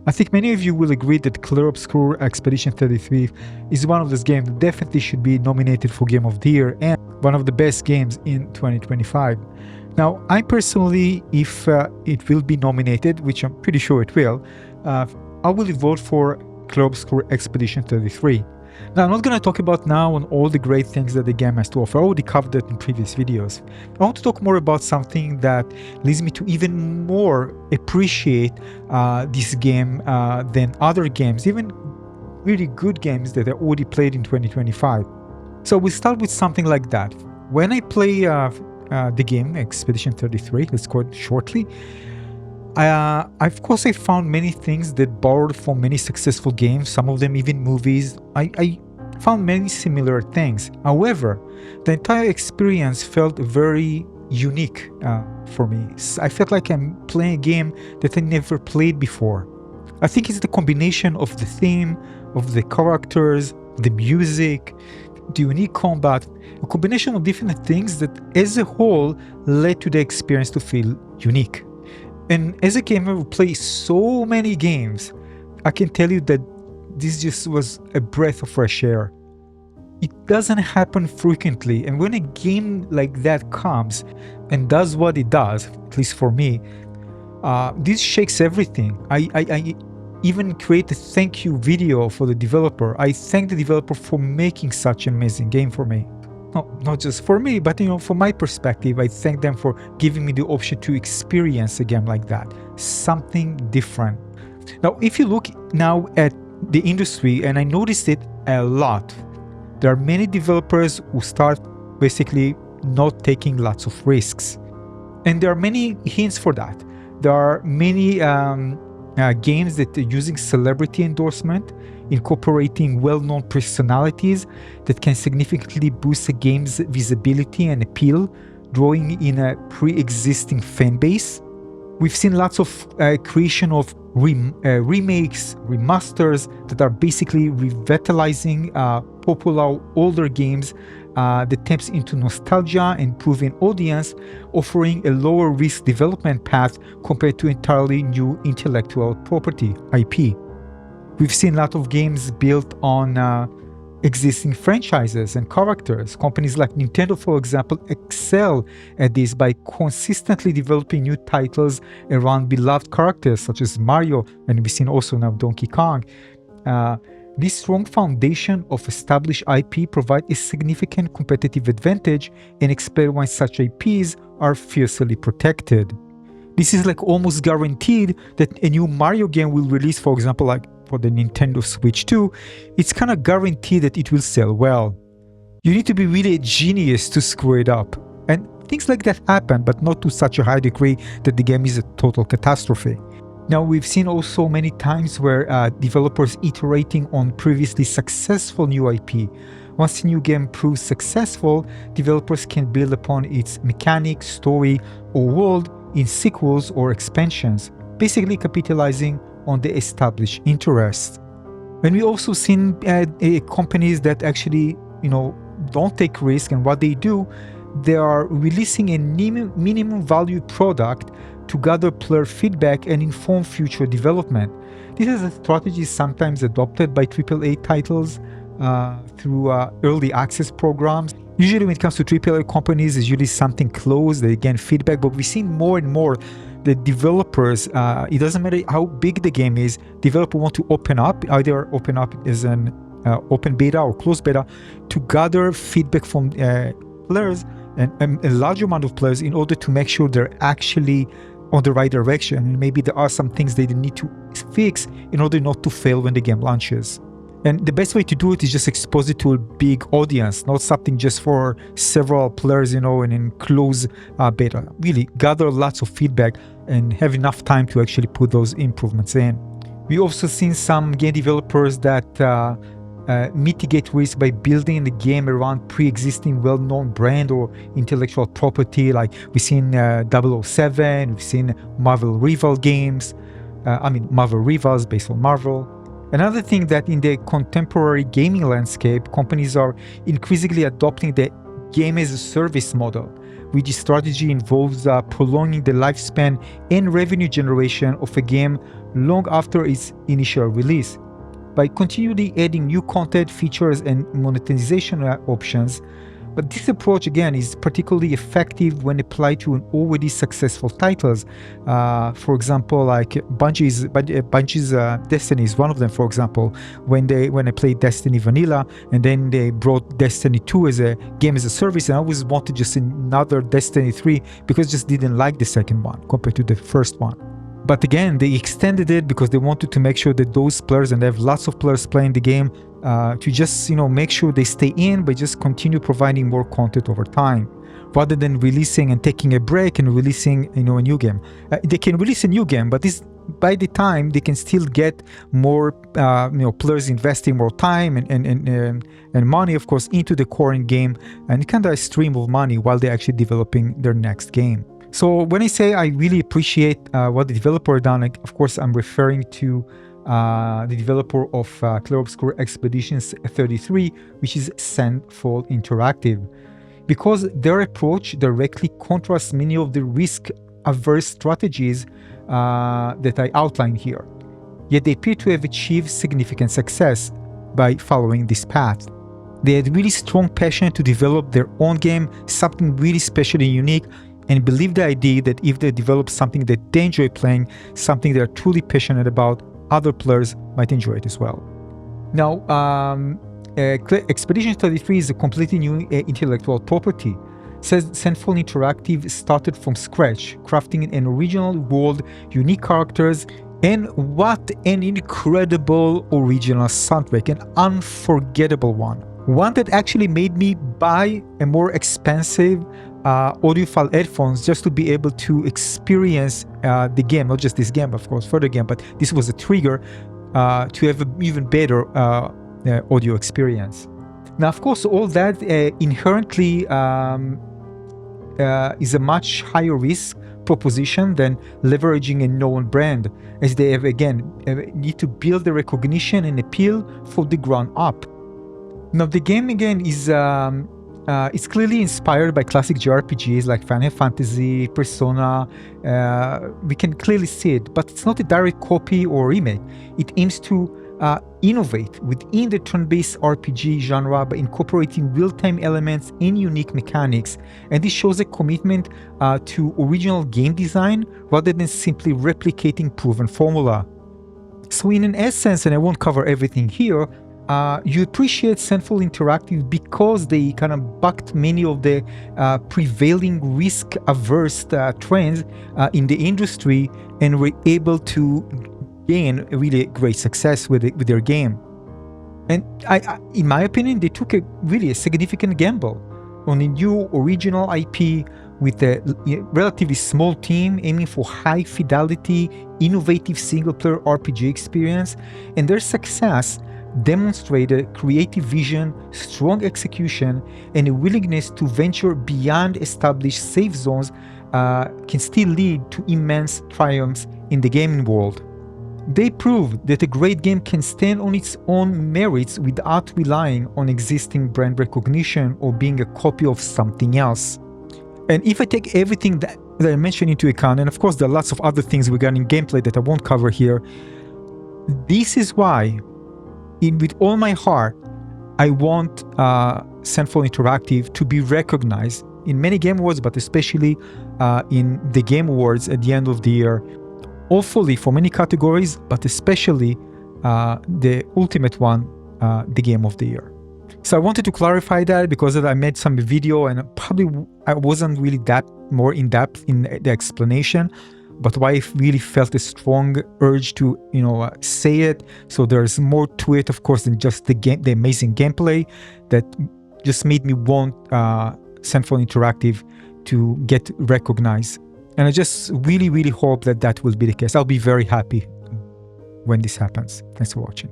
I think many of you will agree that Clair Obscur Expedition 33 is one of those games that definitely should be nominated for Game of the Year and one of the best games in 2025. Now, I personally, if it will be nominated, which I'm pretty sure it will, I will vote for Clair Obscur Expedition 33. Now, I'm not going to talk about now on all the great things that the game has to offer. I already covered that in previous videos. I want to talk more about something that leads me to even more appreciate this game than other games, even really good games that I already played in 2025. So we'll start with something like that. When I play the game, Expedition 33, let's call it shortly, of course, I found many things that borrowed from many successful games, some of them even movies. I found many similar things. However, the entire experience felt very unique for me. I felt like I'm playing a game that I never played before. I think it's the combination of the theme, of the characters, the music, the unique combat, a combination of different things that as a whole led to the experience to feel unique. And as a gamer who plays so many games, I can tell you that this just was a breath of fresh air. It doesn't happen frequently, and when a game like that comes and does what it does, at least for me, this shakes everything. I even create a thank you video for the developer. I thank the developer for making such an amazing game for me. Not just for me, but from my perspective, I thank them for giving me the option to experience a game like that, something different. Now, if you look now at the industry, and I noticed it a lot, there are many developers who start basically not taking lots of risks. And there are many hints for that. There are many games that are using celebrity endorsement, incorporating well-known personalities that can significantly boost a game's visibility and appeal, drawing in a pre-existing fan base. We've seen lots of creation of remakes, remasters that are basically revitalizing popular older games that taps into nostalgia and proven audience, offering a lower risk development path compared to entirely new intellectual property, IP. We've seen a lot of games built on existing franchises and characters. Companies like Nintendo, for example, excel at this by consistently developing new titles around beloved characters such as Mario, and we've seen also now Donkey Kong. This strong foundation of established IP provides a significant competitive advantage and explains why such IPs are fiercely protected. This is like almost guaranteed that a new Mario game will release, for example, like for the Nintendo Switch 2, it's kind of guaranteed that it will sell well. You need to be really a genius to screw it up. And things like that happen, but not to such a high degree that the game is a total catastrophe. Now, we've seen also many times where developers iterating on previously successful new IP. Once a new game proves successful, developers can build upon its mechanics, story, or world in sequels or expansions, basically capitalizing on the established interest. And we also seen companies that actually, don't take risk, and what they do, they are releasing a minimum value product to gather player feedback and inform future development. This is a strategy sometimes adopted by AAA titles through early access programs. Usually when it comes to AAA companies, it's usually something closed, they gain feedback, but we've seen more and more the developers, it doesn't matter how big the game is, developers want to open up, either open up as an open beta or closed beta, to gather feedback from players and a large amount of players in order to make sure they're actually on the right direction. And maybe there are some things they need to fix in order not to fail when the game launches. And the best way to do it is just expose it to a big audience, not something just for several players, and in closed beta. Really gather lots of feedback and have enough time to actually put those improvements in. We also seen some game developers that mitigate risk by building the game around pre-existing well-known brand or intellectual property. Like we've seen 007, we've seen Marvel Rival games, Marvel Rivals based on Marvel. Another thing that in the contemporary gaming landscape, companies are increasingly adopting the game as a service model, which strategy involves prolonging the lifespan and revenue generation of a game long after its initial release. By continually adding new content, features, and monetization options. But this approach, again, is particularly effective when applied to an already successful titles. For example, like Bungie's Destiny is one of them, for example, when I played Destiny Vanilla, and then they brought Destiny 2 as a game as a service, and I always wanted just another Destiny 3 because I just didn't like the second one compared to the first one. But again, they extended it because they wanted to make sure that those players, and they have lots of players playing the game, to just make sure they stay in, but just continue providing more content over time, rather than releasing and taking a break and releasing a new game. They can release a new game, but by the time they can still get more players investing more time and money, of course, into the core game, and kind of a stream of money while they're actually developing their next game. So when I say I really appreciate what the developer done, of course, I'm referring to the developer of Clair Obscur Expeditions 33, which is Sandfall Interactive, because their approach directly contrasts many of the risk-averse strategies that I outlined here. Yet they appear to have achieved significant success by following this path. They had really strong passion to develop their own game, something really special and unique, and believe the idea that if they develop something that they enjoy playing, something they're truly passionate about, other players might enjoy it as well. Now, Expedition 33 is a completely new intellectual property. Says Sandfall Interactive started from scratch, crafting an original world, unique characters, and what an incredible original soundtrack, an unforgettable one. One that actually made me buy a more expensive audiophile headphones just to be able to experience the game, not just this game, of course, for the game, but this was a trigger to have an even better audio experience. Now, of course, all that inherently is a much higher risk proposition than leveraging a known brand, as they have, again, need to build the recognition and appeal from the ground up. Now, the game, again, is it's clearly inspired by classic JRPGs like Final Fantasy, Persona. We can clearly see it, but it's not a direct copy or remake. It aims to innovate within the turn-based RPG genre by incorporating real-time elements and unique mechanics, and this shows a commitment to original game design rather than simply replicating proven formula. So in an essence, and I won't cover everything here, you appreciate Sandfall Interactive because they kind of bucked many of the prevailing risk-averse trends in the industry and were able to gain a really great success with their game. And in my opinion, they took a significant gamble on a new original IP with a relatively small team aiming for high-fidelity, innovative single-player RPG experience, and their success demonstrated creative vision, strong execution, and a willingness to venture beyond established safe zones can still lead to immense triumphs in the gaming world. They proved that a great game can stand on its own merits without relying on existing brand recognition or being a copy of something else. And if I take everything that I mentioned into account, and of course there are lots of other things regarding gameplay that I won't cover here, this is why, with all my heart, I want Sandfall Interactive to be recognized in many Game Awards, but especially in the Game Awards at the end of the year. Hopefully for many categories, but especially the ultimate one, the Game of the Year. So I wanted to clarify that because I made some video and probably I wasn't really that more in depth in the explanation, but why I really felt a strong urge to, say it. So there's more to it, of course, than just the amazing gameplay that just made me want Sandfall Interactive to get recognized. And I just really, really hope that will be the case. I'll be very happy when this happens. Thanks for watching.